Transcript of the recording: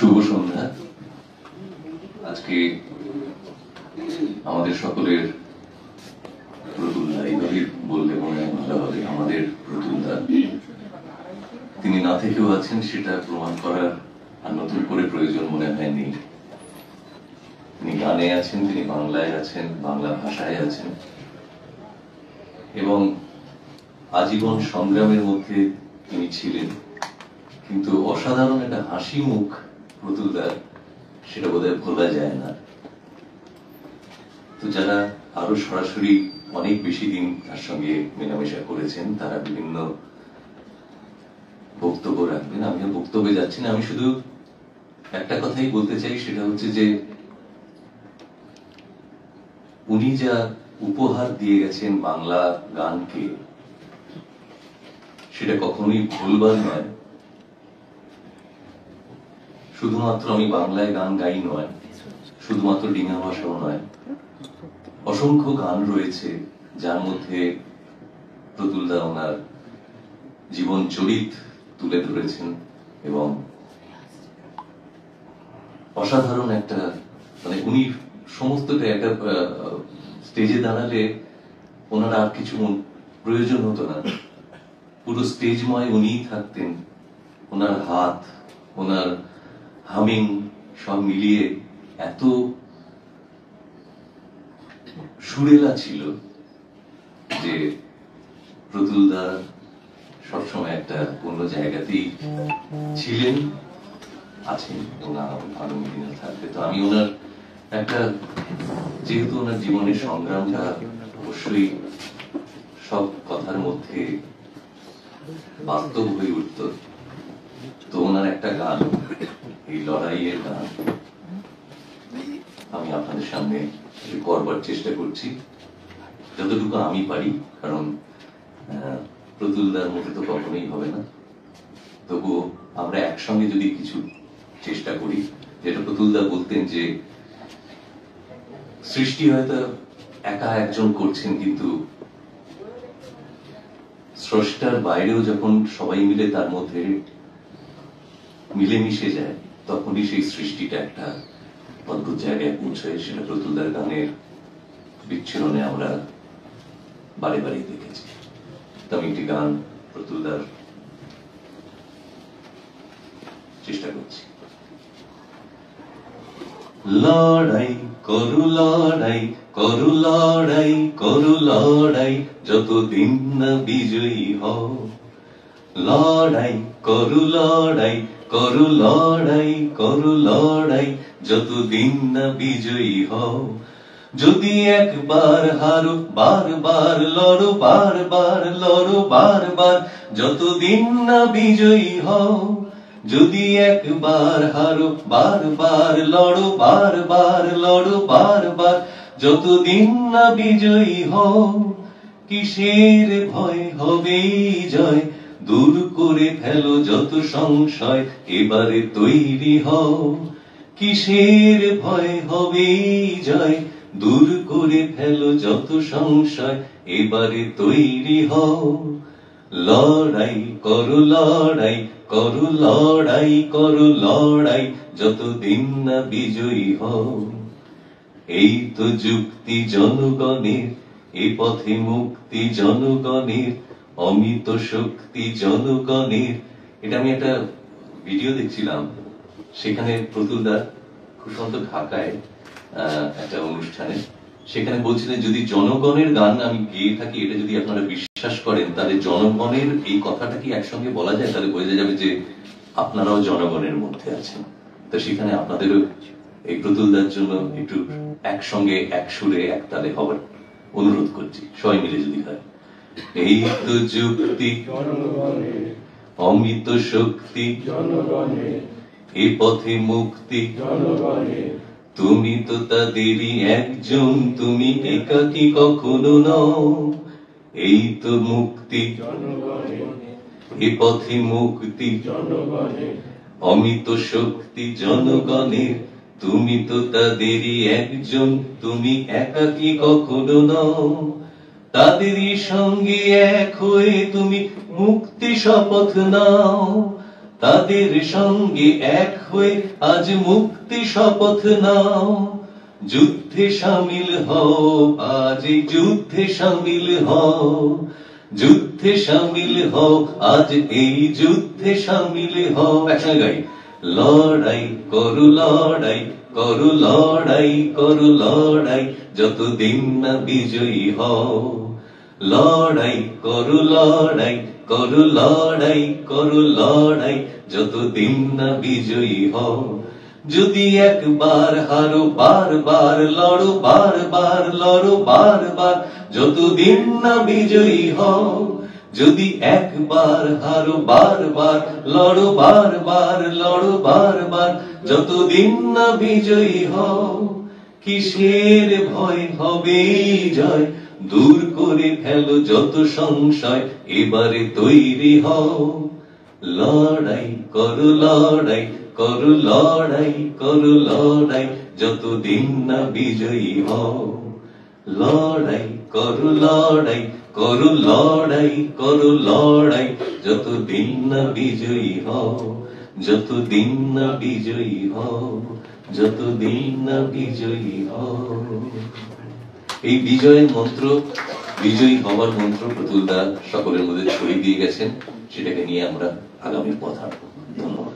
শুভ সন্ধ্যা। আজকে আমাদের সকলের প্রতুলদা, এইভাবে বললে মনে হয় ভালো হবে, আমাদের প্রতুলদা তিনি না থেকেও আছেন, সেটা প্রমাণ করার আর নতুন করে প্রয়োজন মনে হয় নেই। তিনি গানে আছেন, তিনি বাংলায় আছেন, বাংলা ভাষায় আছেন, এবং আজীবন সংগ্রামের মধ্যে তিনি ছিলেন। কিন্তু অসাধারণ একটা হাসি মুখ প্রতুলদার, সেটা বোধহয় ভোলা যায় না। তো যারা আরো সরাসরি অনেক বেশি দিন তার সঙ্গে মেলামেশা করেছেন, তারা বিভিন্ন বক্তব্য রাখবেন। আমিও বক্তব্যে যাচ্ছি না, আমি শুধু একটা কথাই বলতে চাই, সেটা হচ্ছে যে উনি যা উপহার দিয়ে গেছেন বাংলা গানকে, সেটা কখনোই ভুলবার নয়। শুধুমাত্র আমি বাংলায় গান গাই নয়, শুধুমাত্র ডিঙা ভাষাও নয়, অসংখ্য গান রয়েছে যার মধ্যে প্রতুলদা ওনার জীবন চরিত তুলে ধরেছেন, এবং অসাধারণ একটা, মানে উনি সমস্তটা একটা স্টেজে দাঁড়ালে ওনার আর কিছু প্রয়োজন হতো না, পুরো স্টেজময় উনিই থাকতেন। ওনার হাত, ওনার হামিং সব মিলিয়ে এত সুরেলা ছিল যে প্রতুলদা সবসময় একটা অন্য জায়গাতেই ছিলেন, আছেন, এবং আগামী দিনে থাকবে। তো আমি ওনার একটা, যেহেতু ওনার জীবনের সংগ্রামটা অবশ্যই সব কথার মধ্যে বাস্তব হয়ে উঠত, তো ওনার একটা গান, এই লড়াইয়ের গান আমি আপনাদের সামনে করবার চেষ্টা করছি, যতটুকু আমি পারি, কারণ প্রতুলদার মধ্যে তো কখনোই হবে না। তবুও আমরা একসঙ্গে যদি কিছু চেষ্টা করি, যেটা প্রতুলদা বলতেন যে সৃষ্টি হয়তো একা একজন করছেন, কিন্তু স্রষ্টার বাইরেও যখন সবাই মিলে তার মধ্যে মিলেমিশে যায়, তখনই সেই সৃষ্টিটা একটা অদ্ভুত জায়গায় পৌঁছায়। সেটা প্রতুলদার গানের বিচ্ছুরণে আমরা বারে বারে দেখেছি। তো আমি একটি গান প্রতুলদার চেষ্টা করছি। লড়াই করু, লড়াই করু, লড়াই করু, লড়াই যতদিন না বিজয়ী হও। লড়াই করু, লড়াই করু, লড়াই করু, লড়াই যতদিন না বিজয়ী হও। যদি একবার হারো, বারবার লড়ো, বারবার লড়ো, বারবার যতদিন না বিজয়ী হও। যদি একবার হারো, বারবার লড়ো, বারবার লড়ো, বারবার যতদিন না বিজয়ী হও। কিসের ভয়, হবেই জয়, দূর করে ফেলো যত সংশয়, এবারে তৈরি হও। কিসের ভয়, হবেই জয়, দূর করে ফেলো যত সংশয়, এবারে তৈরি হও। লড়াই করো, লড়াই করো, লড়াই করো, লড়াই যতদিন না বিজয়ী হও। এই তো যুক্তি জনগণের, এ পথে মুক্তি জনগণের, অমিত শক্তি জনগণের। এটা আমি একটা ভিডিও দেখছিলাম, সেখানে প্রতুলদা খুব সুন্দর ঢাকায় একটা অনুষ্ঠানে, সেখানে বলছিলেন যদি জনগণের গান আমি গেয়ে থাকি, এটা যদি আপনারা বিশ্বাস করেন, তাহলে জনগণের এই কথাটা কি একসঙ্গে বলা যায়, তাহলে বোঝা যাবে যে আপনারাও জনগণের মধ্যে আছেন। তো সেখানে আপনাদেরও এই প্রতুলদার জন্য একটু একসঙ্গে এক সুরে এক তালে হবার অনুরোধ করছি, সবাই মিলে যদি হয়। এই তো যুক্তি জনগণের, অমিত শক্তি জনগণের, এ পথে মুক্তি জনগণের, তুমি তো তাদেরই একজন, তুমি একাকী কখনো নও। এই তো মুক্তি জনগণের, এ পথে মুক্তি জনগণের, অমিত শক্তি জনগণের, তুমি তো তাদেরই একজন, তুমি একাকী কখনো নও। তাদেরই সঙ্গে এক হয়ে তুমি মুক্তি শপথ নাও, তাদের সঙ্গে এক হয়ে আজ মুক্তি শপথ নাও। যুদ্ধে শামিল হও, আজ এই যুদ্ধে শামিল হও, যুদ্ধে শামিল হও, আজ এই যুদ্ধে শামিল হও। একসঙ্গে গাই। লড়াই করু, লড়াই করু, লড়াই করু, লড়াই যতদিন না বিজয়ী হও। লড়াই করু, লড়াই করু, লড়াই করু, লড়াই যতদিন না বিজয়ী হও। যদি একবার হারো বারবার লড়ো, বারবার লড়ো, বারবার যতদিন না বিজয়ী হও। যদি একবার হারো বারবার লড়ো, বারবার লড়ো, বারবার যতদিন না বিজয়ী হও। কিসের ভয়, হবে জয়, দূর করে ফেলো যত সংশয়, এবারে তৈরি হও। লড়াই করু, লড়াই করু, লড়াই করু, লড়াই যতদিন না বিজয়ী হও। লড়াই করু, লড়াই করু, লড়াই করু, লড়াই যতদিন না বিজয়ী হও। যতদিন না বিজয়ী হও, যতদিন না বিজয়ী হও। এই বিজয়ের মন্ত্র, বিজয়ী হওয়ার মন্ত্র প্রতুল দা সকলের মধ্যে ছড়িয়ে দিয়ে গেছেন। সেটাকে নিয়ে আমরা আগামী পথ হাঁটব। ধন্যবাদ।